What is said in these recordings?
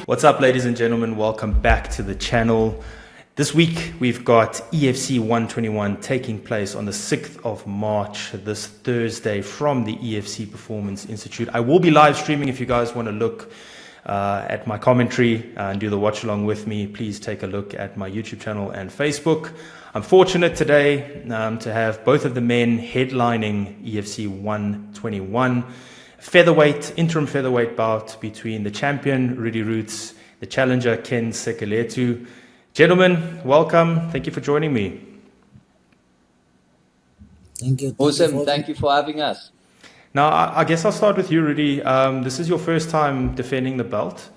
What's up, ladies and gentlemen? Welcome back to the channel. This week we've got EFC 121 taking place on the 6th of March, this Thursday, from the EFC Performance Institute. I will be live streaming. If you guys want to look at my commentary and do the watch along with me, please take a look at my YouTube channel and Facebook. I'm fortunate today to have both of the men headlining EFC 121. Featherweight, interim featherweight bout between the champion Roedie Roets, the challenger Ken Sekelethu. Gentlemen, welcome. Thank you for joining me. Thank you. Awesome. Thank you for having us. Now, I guess I'll start with you, Roedie. This is your first time defending the belt.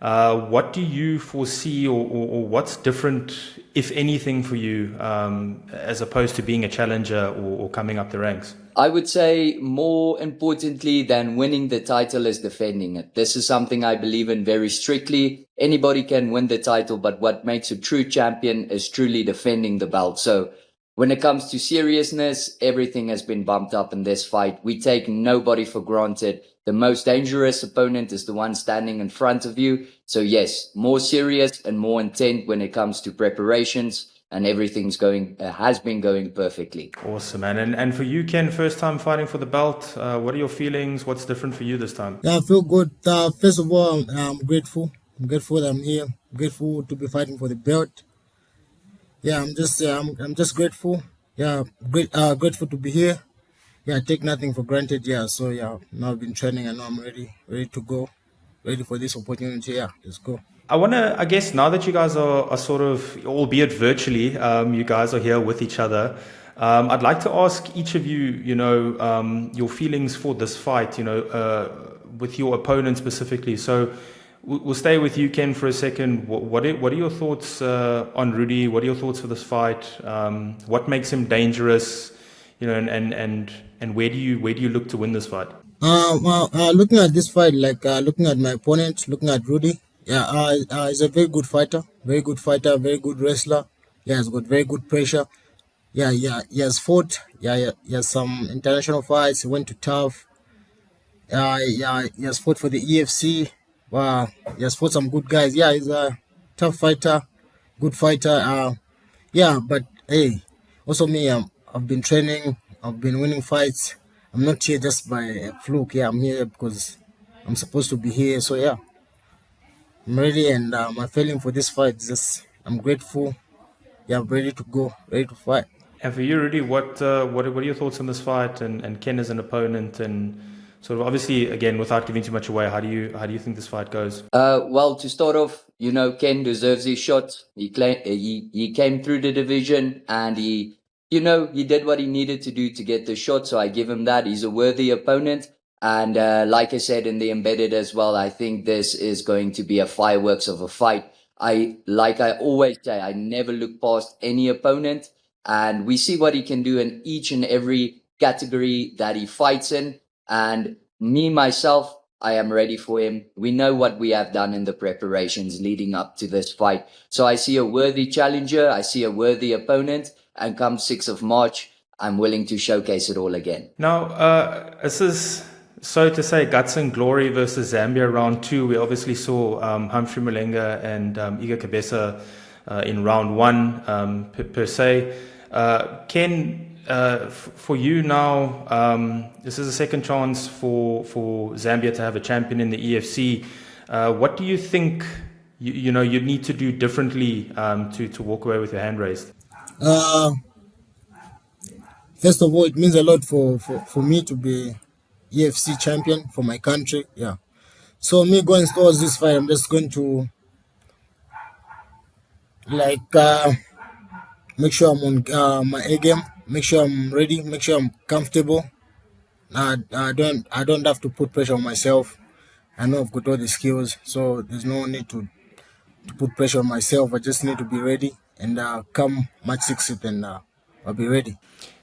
What do you foresee or what's different, if anything, for you as opposed to being a challenger or coming up the ranks? I would say more importantly than winning the title is defending it. This is something I believe in very strictly. Anybody can win the title, but what makes a true champion is truly defending the belt. So when it comes to seriousness, everything has been bumped up in this fight. We take nobody for granted. The most dangerous opponent is the one standing in front of you. So yes, more serious and more intent when it comes to preparations. And everything's has been going perfectly. Awesome, man. And for you, Ken, first time fighting for the belt. What are your feelings? What's different for you this time? Yeah, I feel good. First of all, I'm grateful. I'm grateful that I'm here. I'm grateful to be fighting for the belt. Yeah, I'm just grateful. Yeah, grateful to be here. Yeah, I take nothing for granted. Yeah, so yeah, now I've been training and now I'm ready to go, ready for this opportunity. Yeah, let's go. I want to, I guess, now that you guys are sort of, albeit virtually, you guys are here with each other. I'd like to ask each of you, your feelings for this fight, with your opponent specifically. So we'll stay with you, Ken, for a second. What are your thoughts on Roedie? What are your thoughts for this fight? What makes him dangerous? And where do you look to win this fight? Looking at this fight, looking at my opponent, looking at Roedie. Yeah, he's a very good fighter, very good wrestler. Yeah, he's got very good pressure. Yeah, he has fought. Yeah, he has some international fights. He went to tough. Yeah, he has fought for the EFC. Wow, he has fought some good guys. Yeah, he's a tough fighter, good fighter. Yeah, but hey, also me, I've been training. I've been winning fights. I'm not here just by a fluke. Yeah, I'm here because I'm supposed to be here. So yeah. I'm ready, and my feeling for this fight is just I'm grateful. Yeah, I'm ready to go, ready to fight. And for you, Roedie, what are your thoughts on this fight and Ken as an opponent, and sort of obviously, again, without giving too much away, how do you think this fight goes? Well, to start off, Ken deserves his shot. He came through the division and he did what he needed to do to get the shot. So I give him that. He's a worthy opponent. And like I said in the embedded as well, I think this is going to be a fireworks of a fight. I always say, I never look past any opponent, and we see what he can do in each and every category that he fights in. And me, myself, I am ready for him. We know what we have done in the preparations leading up to this fight. So I see a worthy challenger. I see a worthy opponent. And come 6th of March, I'm willing to showcase it all again. Now, this is, so to say, guts and glory versus Zambia round 2. We obviously saw Humphrey Malenga and Iga Kabesa in round 1 per se. Ken, for you now, this is a second chance for Zambia to have a champion in the EFC. What do you think you need to do differently to walk away with your hand raised? First of all, it means a lot for me to be EFC champion for my country. Yeah, so me going towards this fight, I'm just going to make sure I'm on my A game, make sure I'm ready, make sure I'm comfortable. I don't have to put pressure on myself. I know I've got all the skills, so there's no need to put pressure on myself. I just need to be ready, and come match 6th, and I'll be ready.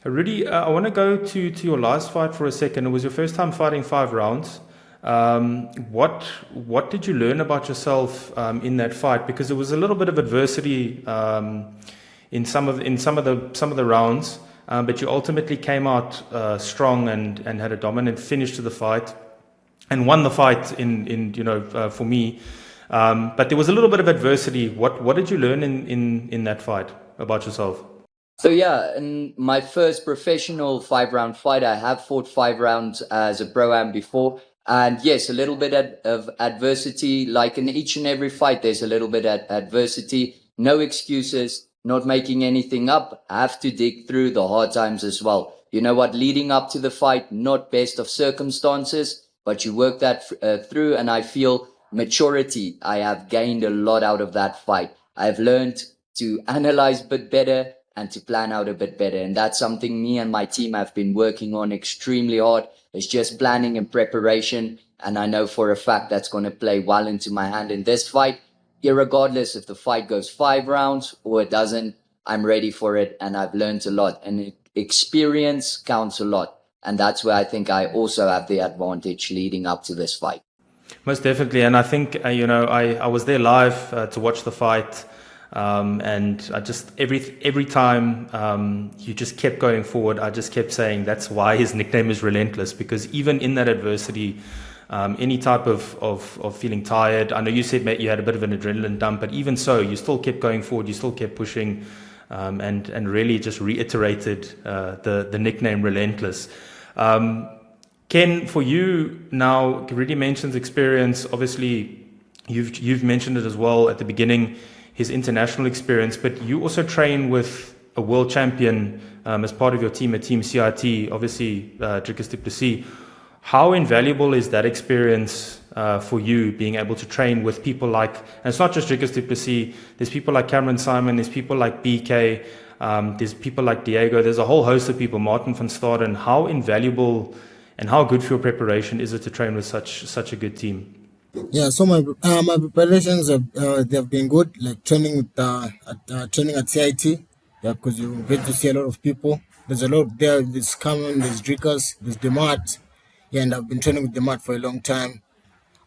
Roedie, I want to go to your last fight for a second. It was your first time fighting 5 rounds. What did you learn about yourself in that fight? Because there was a little bit of adversity in some of the rounds, but you ultimately came out strong and had a dominant finish to the fight, and won the fight. For me, But there was a little bit of adversity. What did you learn in that fight about yourself? So yeah, in my first professional 5 round fight, I have fought 5 rounds as a pro-am before. And yes, a little bit of adversity, like in each and every fight, there's a little bit of adversity, no excuses, not making anything up, have to dig through the hard times as well. You know what, leading up to the fight, not best of circumstances, but you work that through. And I feel maturity, I have gained a lot out of that fight. I've learned to analyze a bit better and to plan out a bit better. And that's something me and my team have been working on extremely hard. It's just planning and preparation. And I know for a fact that's going to play well into my hand in this fight. Irregardless if the fight goes 5 rounds or it doesn't, I'm ready for it. And I've learned a lot. And experience counts a lot. And that's where I think I also have the advantage leading up to this fight. Most definitely. And I think, I was there live to watch the fight. And I just every time you just kept going forward, I just kept saying that's why his nickname is Relentless, because even in that adversity, any type of feeling tired, I know you said, mate, you had a bit of an adrenaline dump, but even so, you still kept going forward, you still kept pushing, and really just reiterated the nickname Relentless. Ken, for you now, Roedie mentions experience. Obviously, you've mentioned it as well at the beginning, his international experience, but you also train with a world champion as part of your team at Team CIT, obviously Dricus du Plessis. How invaluable is that experience for you, being able to train with people like, and it's not just Dricus du Plessis, there's people like Cameron Simon, there's people like BK, there's people like Diego, there's a whole host of people, Martin van Staden. How invaluable and how good for your preparation is it to train with such a good team? Yeah, so my preparations they've been good. Like training at CIT, yeah, because you get to see a lot of people. There's a lot there. There's Cameron, there's Dricus, there's Demat. Yeah, and I've been training with Demat for a long time.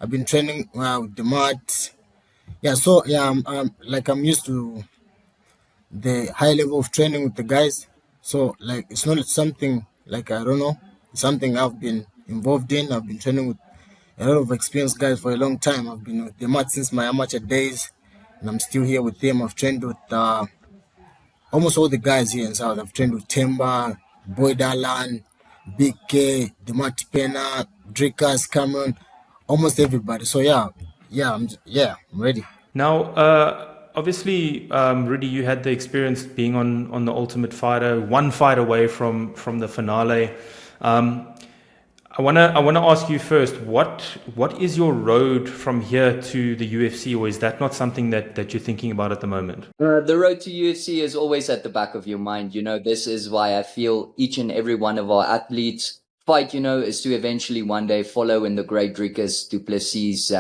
I've been training with Demat. Yeah, so yeah, I'm used to the high level of training with the guys. So like it's not something like I don't know. It's something I've been involved in. I've been training with a lot of experienced guys for a long time. I've been with the mat since my amateur days, and I'm still here with them. I've trained with almost all the guys here in South. I've trained with Temba, Boyd Allen, Big K, Demat Pena, Dricus, Cameron, almost everybody. So I'm ready. Now, obviously, Roedie, you had the experience being on the Ultimate Fighter, one fight away from the finale. I wanna ask you first, what is your road from here to the UFC, or is that not something that you're thinking about at the moment? The road to UFC is always at the back of your mind. You know, this is why I feel each and every one of our athletes fight, is to eventually one day follow in the great Dricus du Plessis'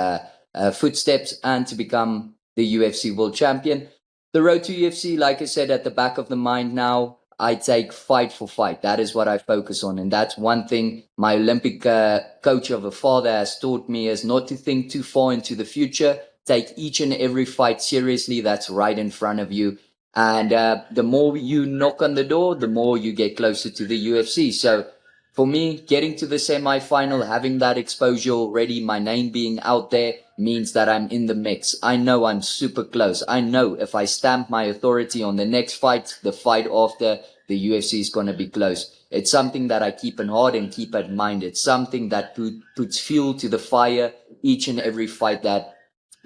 footsteps and to become the UFC world champion. The road to UFC, like I said, at the back of the mind now. I take fight for fight. That is what I focus on. And that's one thing my Olympic coach of a father has taught me, is not to think too far into the future. Take each and every fight seriously that's right in front of you. And the more you knock on the door, the more you get closer to the UFC. So for me, getting to the semi-final, having that exposure already, my name being out there, means that I'm in the mix. I know I'm super close. I know if I stamp my authority on the next fight, the fight after, the UFC is going to be close. It's something that I keep in heart and keep in mind. It's something that puts fuel to the fire each and every fight that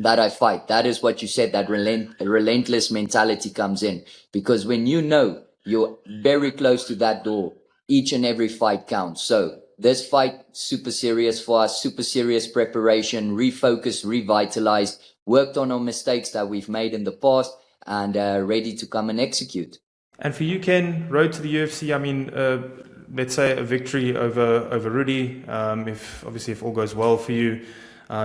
I fight. That is what you said, that relentless mentality comes in. Because when you know you're very close to that door, each and every fight counts. So this fight, super serious for us, super serious preparation, refocused, revitalized, worked on our mistakes that we've made in the past, and ready to come and execute. And for you, Ken, road to the UFC, I mean, let's say a victory over Roedie, if all goes well for you,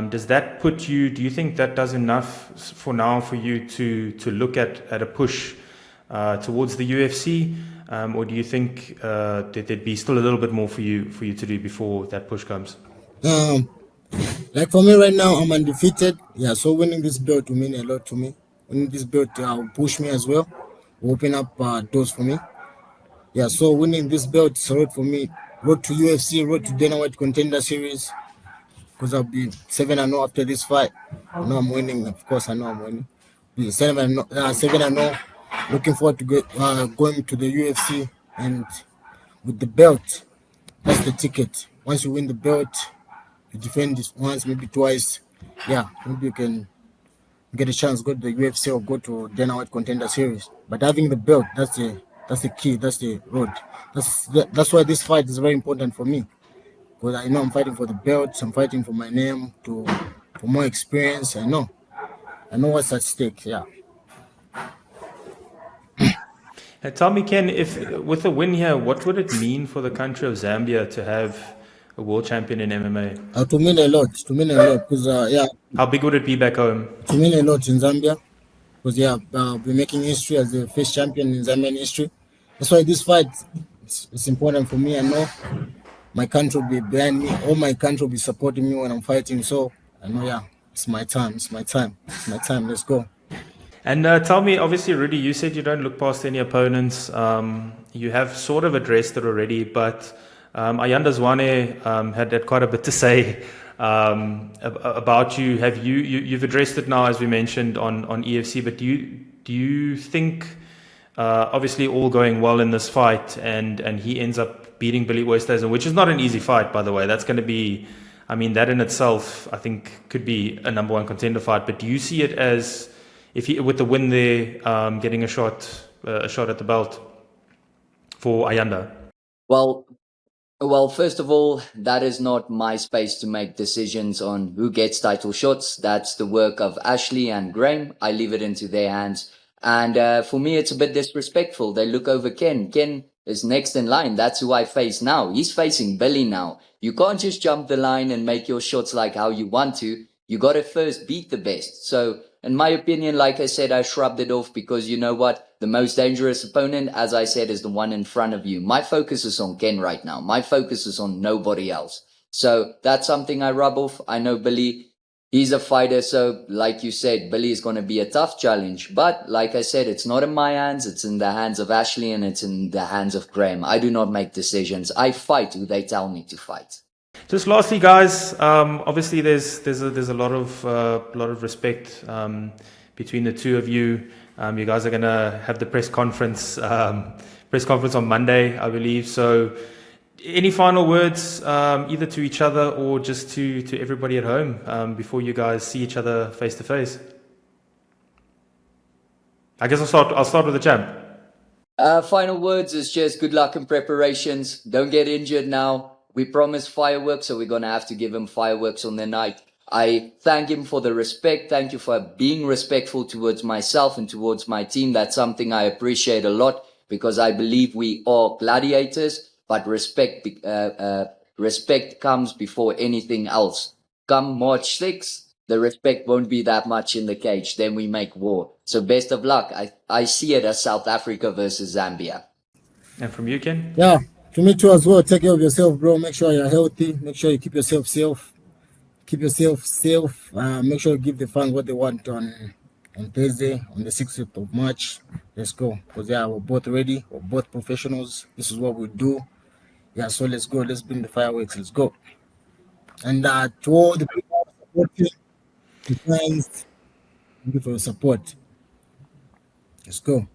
does that put you, do you think that does enough for now for you to look at a push towards the UFC? Or do you think that there'd be still a little bit more for you to do before that push comes? Like for me right now, I'm undefeated. Yeah, so winning this belt will mean a lot to me. Winning this belt will push me as well, will open up doors for me. Yeah, so winning this belt is a road for me. Road to UFC, road to Dana White Contender Series. because I'll be 7-0 after this fight. I know I'm winning. Of course, I know I'm winning. Be 7-0. Looking forward to going to the UFC, and with the belt, that's the ticket. Once you win the belt, you defend this once, maybe twice. Yeah, maybe you can get a chance, go to the UFC or go to Dana White Contender Series. But having the belt, that's the key, that's the road. That's why this fight is very important for me. Because I know I'm fighting for the belts, I'm fighting for my name, for more experience. I know what's at stake. Yeah. Tell me, Ken, if with a win here, what would it mean for the country of Zambia to have a world champion in MMA? To mean a lot. Because How big would it be back home? to mean a lot in Zambia. Because we're making history as the first champion in Zambian history. That's why this fight it's important for me. I know my country will be behind me. All my country will be supporting me when I'm fighting. So I know, it's my time. Let's go. And tell me, obviously, Roedie, you said you don't look past any opponents. You have sort of addressed it already, but Ayanda Zwane had quite a bit to say about you. Have you've addressed it now, as we mentioned on EFC? But do you think, obviously, all going well in this fight, and he ends up beating Billy Oosthuizen, which is not an easy fight, by the way. That's going to be, I mean, that in itself, I think, could be a number one contender fight. But do you see it as, if he, with the win there, getting a shot at the belt for Ayanda? Well, first of all, that is not my space to make decisions on who gets title shots. That's the work of Ashley and Graham. I leave it into their hands. And for me, it's a bit disrespectful. They look over Ken. Ken is next in line. That's who I face now. He's facing Billy now. You can't just jump the line and make your shots like how you want to. You got to first beat the best. So, in my opinion, like I said, I shrugged it off because you know what? The most dangerous opponent, as I said, is the one in front of you. My focus is on Ken right now. My focus is on nobody else. So that's something I rub off. I know Billy, he's a fighter. So like you said, Billy is going to be a tough challenge. But like I said, it's not in my hands. It's in the hands of Ashley and it's in the hands of Graham. I do not make decisions. I fight who they tell me to fight. Just lastly, guys, obviously there's a lot of respect between the two of you. You guys are gonna have the press conference on Monday, I believe. So, any final words, either to each other or just to everybody at home, before you guys see each other face to face? I guess I'll start with the champ. Final words is just good luck in preparations. Don't get injured now. We promised fireworks, so we're going to have to give him fireworks on the night. I thank him for the respect. Thank you for being respectful towards myself and towards my team. That's something I appreciate a lot because I believe we are gladiators, but respect comes before anything else. Come March 6th, the respect won't be that much in the cage. Then we make war. So best of luck. I see it as South Africa versus Zambia. And from you, Ken? Yeah, to me too as well. Take care of yourself, bro. Make sure you're healthy. Make sure you keep yourself safe. Make sure you give the fans what they want on Thursday, on the 6th of March. Let's go. Because we're both ready. We're both professionals. This is what we do. Yeah, so let's go. Let's bring the fireworks. Let's go. And to all the people supporting, the fans, thank you for your support. Let's go.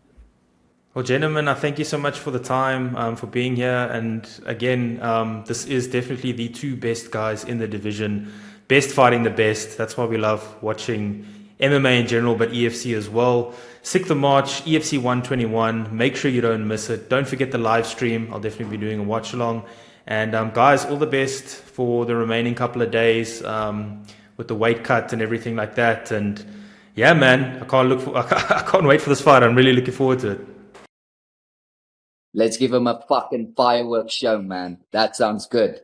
Well, gentlemen, I thank you so much for the time, for being here. And again, this is definitely the two best guys in the division. Best fighting the best. That's why we love watching MMA in general, but EFC as well. 6th of March, EFC 121. Make sure you don't miss it. Don't forget the live stream. I'll definitely be doing a watch along. And guys, all the best for the remaining couple of days with the weight cut and everything like that. And yeah, man, I can't wait for this fight. I'm really looking forward to it. Let's give him a fucking fireworks show, man. That sounds good.